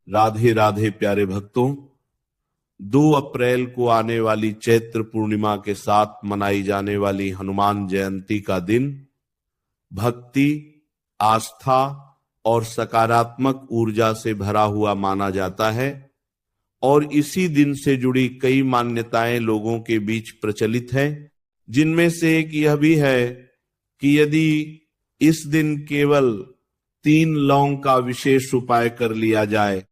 राधे राधे प्यारे भक्तों। 2 अप्रैल को आने वाली चैत्र पूर्णिमा के साथ मनाई जाने वाली हनुमान जयंती का दिन भक्ति, आस्था और सकारात्मक ऊर्जा से भरा हुआ माना जाता है और इसी दिन से जुड़ी कई मान्यताएं लोगों के बीच प्रचलित है, जिनमें से एक यह भी है कि यदि इस दिन केवल 3 लौंग का विशेष उपाय कर लिया जाए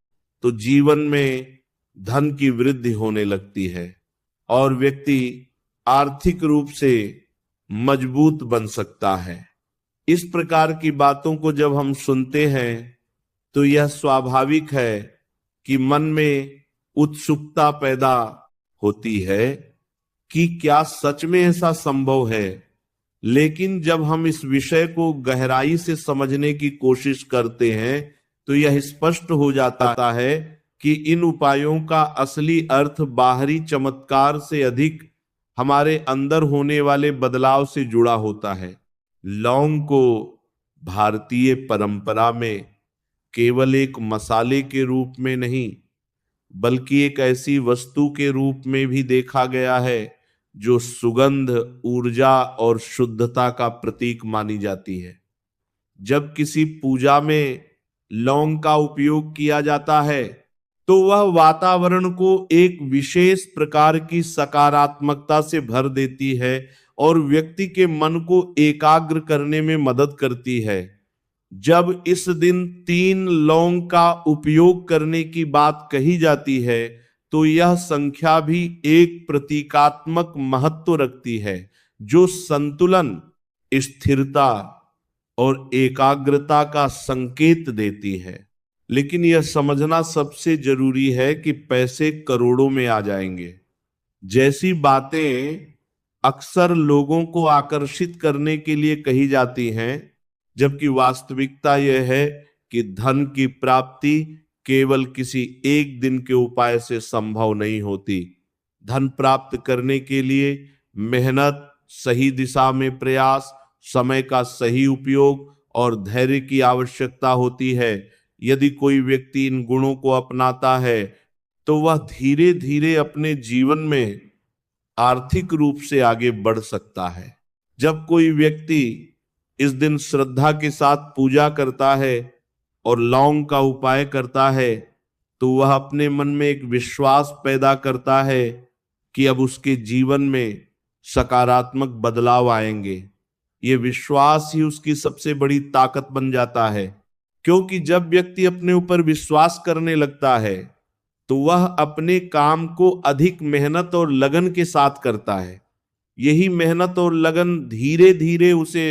तो जीवन में धन की वृद्धि होने लगती है और व्यक्ति आर्थिक रूप से मजबूत बन सकता है। इस प्रकार की बातों को जब हम सुनते हैं तो यह स्वाभाविक है कि मन में उत्सुकता पैदा होती है कि क्या सच में ऐसा संभव है। लेकिन जब हम इस विषय को गहराई से समझने की कोशिश करते हैं तो यह स्पष्ट हो जाता है कि इन उपायों का असली अर्थ बाहरी चमत्कार से अधिक हमारे अंदर होने वाले बदलाव से जुड़ा होता है। लौंग को भारतीय परंपरा में केवल एक मसाले के रूप में नहीं बल्कि एक ऐसी वस्तु के रूप में भी देखा गया है जो सुगंध, ऊर्जा और शुद्धता का प्रतीक मानी जाती है। जब किसी पूजा में लौंग का उपयोग किया जाता है तो वह वातावरण को एक विशेष प्रकार की सकारात्मकता से भर देती है और व्यक्ति के मन को एकाग्र करने में मदद करती है। जब इस दिन 3 लौंग का उपयोग करने की बात कही जाती है तो यह संख्या भी एक प्रतीकात्मक महत्व रखती है जो संतुलन, स्थिरता और एकाग्रता का संकेत देती है। लेकिन यह समझना सबसे जरूरी है कि पैसे करोड़ों में आ जाएंगे जैसी बातें अक्सर लोगों को आकर्षित करने के लिए कही जाती हैं, जबकि वास्तविकता यह है कि धन की प्राप्ति केवल किसी एक दिन के उपाय से संभव नहीं होती। धन प्राप्त करने के लिए मेहनत, सही दिशा में प्रयास, समय का सही उपयोग और धैर्य की आवश्यकता होती है। यदि कोई व्यक्ति इन गुणों को अपनाता है तो वह धीरे धीरे अपने जीवन में आर्थिक रूप से आगे बढ़ सकता है। जब कोई व्यक्ति इस दिन श्रद्धा के साथ पूजा करता है और लौंग का उपाय करता है तो वह अपने मन में एक विश्वास पैदा करता है कि अब उसके जीवन में सकारात्मक बदलाव आएंगे। ये विश्वास ही उसकी सबसे बड़ी ताकत बन जाता है, क्योंकि जब व्यक्ति अपने ऊपर विश्वास करने लगता है तो वह अपने काम को अधिक मेहनत और लगन के साथ करता है। यही मेहनत और लगन धीरे धीरे उसे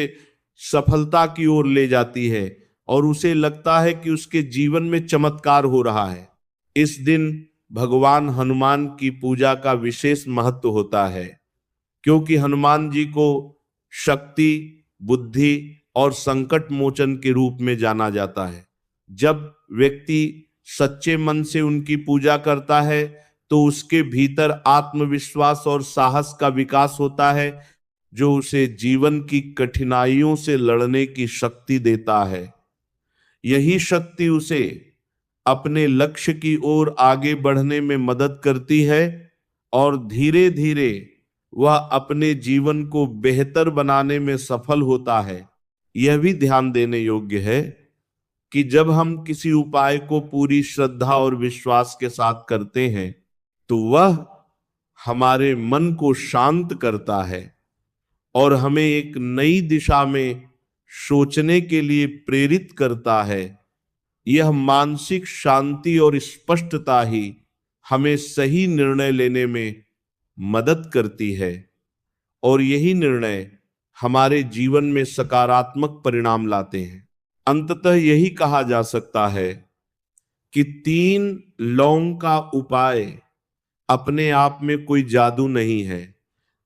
सफलता की ओर ले जाती है और उसे लगता है कि उसके जीवन में चमत्कार हो रहा है। इस दिन भगवान हनुमान की पूजा का विशेष महत्व होता है, क्योंकि हनुमान जी को शक्ति, बुद्धि और संकट मोचन के रूप में जाना जाता है। जब व्यक्ति सच्चे मन से उनकी पूजा करता है तो उसके भीतर आत्मविश्वास और साहस का विकास होता है जो उसे जीवन की कठिनाइयों से लड़ने की शक्ति देता है। यही शक्ति उसे अपने लक्ष्य की ओर आगे बढ़ने में मदद करती है और धीरे धीरे वह अपने जीवन को बेहतर बनाने में सफल होता है। यह भी ध्यान देने योग्य है कि जब हम किसी उपाय को पूरी श्रद्धा और विश्वास के साथ करते हैं तो वह हमारे मन को शांत करता है और हमें एक नई दिशा में सोचने के लिए प्रेरित करता है। यह मानसिक शांति और स्पष्टता ही हमें सही निर्णय लेने में मदद करती है और यही निर्णय हमारे जीवन में सकारात्मक परिणाम लाते हैं। अंततः यही कहा जा सकता है कि 3 लौंग का उपाय अपने आप में कोई जादू नहीं है,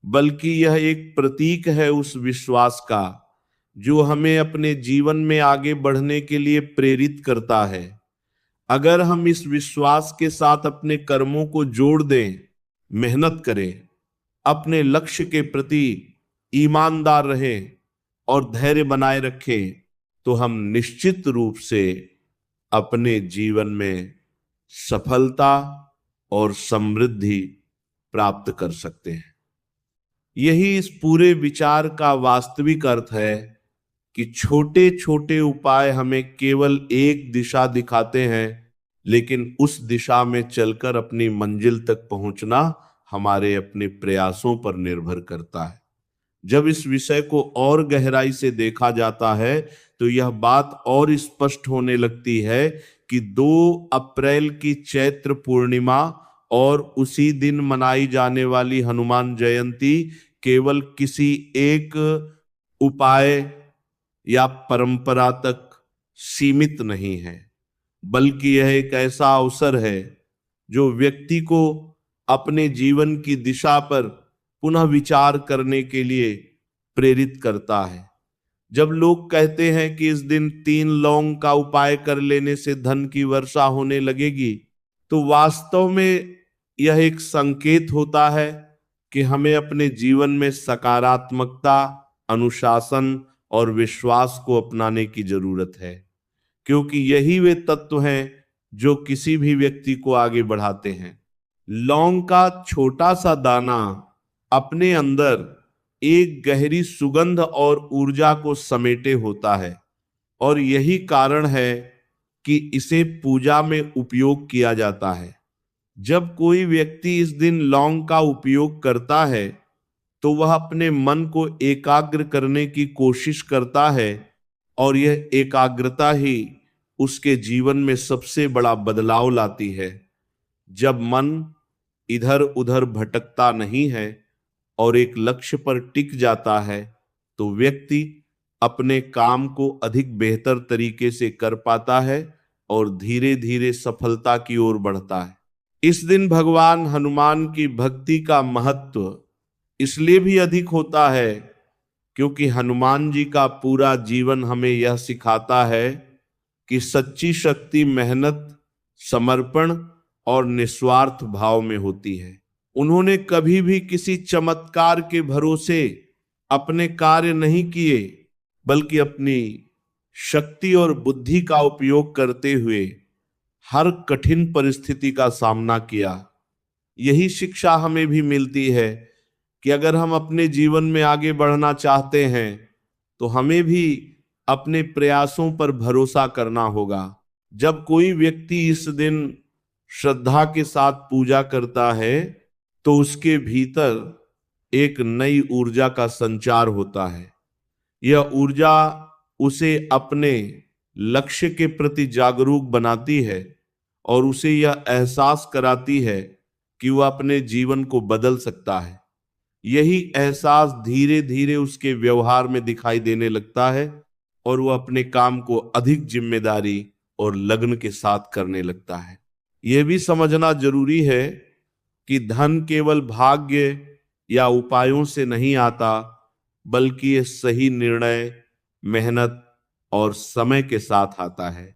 बल्कि यह एक प्रतीक है उस विश्वास का जो हमें अपने जीवन में आगे बढ़ने के लिए प्रेरित करता है। अगर हम इस विश्वास के साथ अपने कर्मों को जोड़ दें, मेहनत करें, अपने लक्ष्य के प्रति ईमानदार रहें और धैर्य बनाए रखें तो हम निश्चित रूप से अपने जीवन में सफलता और समृद्धि प्राप्त कर सकते हैं। यही इस पूरे विचार का वास्तविक अर्थ है कि छोटे छोटे उपाय हमें केवल एक दिशा दिखाते हैं, लेकिन उस दिशा में चलकर अपनी मंजिल तक पहुंचना हमारे अपने प्रयासों पर निर्भर करता है। जब इस विषय को और गहराई से देखा जाता है तो यह बात और स्पष्ट होने लगती है कि 2 अप्रैल की चैत्र पूर्णिमा और उसी दिन मनाई जाने वाली हनुमान जयंती केवल किसी एक उपाय या परंपरा तक सीमित नहीं है, बल्कि यह एक ऐसा अवसर है जो व्यक्ति को अपने जीवन की दिशा पर पुनः विचार करने के लिए प्रेरित करता है। जब लोग कहते हैं कि इस दिन 3 लौंग का उपाय कर लेने से धन की वर्षा होने लगेगी, तो वास्तव में यह एक संकेत होता है कि हमें अपने जीवन में सकारात्मकता, अनुशासन और विश्वास को अपनाने की जरूरत है, क्योंकि यही वे तत्व हैं जो किसी भी व्यक्ति को आगे बढ़ाते हैं। लौंग का छोटा सा दाना अपने अंदर एक गहरी सुगंध और ऊर्जा को समेटे होता है, और यही कारण है कि इसे पूजा में उपयोग किया जाता है। जब कोई व्यक्ति इस दिन लौंग का उपयोग करता है तो वह अपने मन को एकाग्र करने की कोशिश करता है, और यह एकाग्रता ही उसके जीवन में सबसे बड़ा बदलाव लाती है। जब मन इधर उधर भटकता नहीं है और एक लक्ष्य पर टिक जाता है तो व्यक्ति अपने काम को अधिक बेहतर तरीके से कर पाता है और धीरे धीरे सफलता की ओर बढ़ता है। इस दिन भगवान हनुमान की भक्ति का महत्व इसलिए भी अधिक होता है क्योंकि हनुमान जी का पूरा जीवन हमें यह सिखाता है कि सच्ची शक्ति मेहनत, समर्पण और निस्वार्थ भाव में होती है। उन्होंने कभी भी किसी चमत्कार के भरोसे अपने कार्य नहीं किए, बल्कि अपनी शक्ति और बुद्धि का उपयोग करते हुए हर कठिन परिस्थिति का सामना किया। यही शिक्षा हमें भी मिलती है कि अगर हम अपने जीवन में आगे बढ़ना चाहते हैं तो हमें भी अपने प्रयासों पर भरोसा करना होगा। जब कोई व्यक्ति इस दिन श्रद्धा के साथ पूजा करता है तो उसके भीतर एक नई ऊर्जा का संचार होता है। यह ऊर्जा उसे अपने लक्ष्य के प्रति जागरूक बनाती है और उसे यह एहसास कराती है कि वह अपने जीवन को बदल सकता है। यही एहसास धीरे धीरे उसके व्यवहार में दिखाई देने लगता है और वह अपने काम को अधिक जिम्मेदारी और लगन के साथ करने लगता है। यह भी समझना जरूरी है कि धन केवल भाग्य या उपायों से नहीं आता, बल्कि ये सही निर्णय, मेहनत और समय के साथ आता है।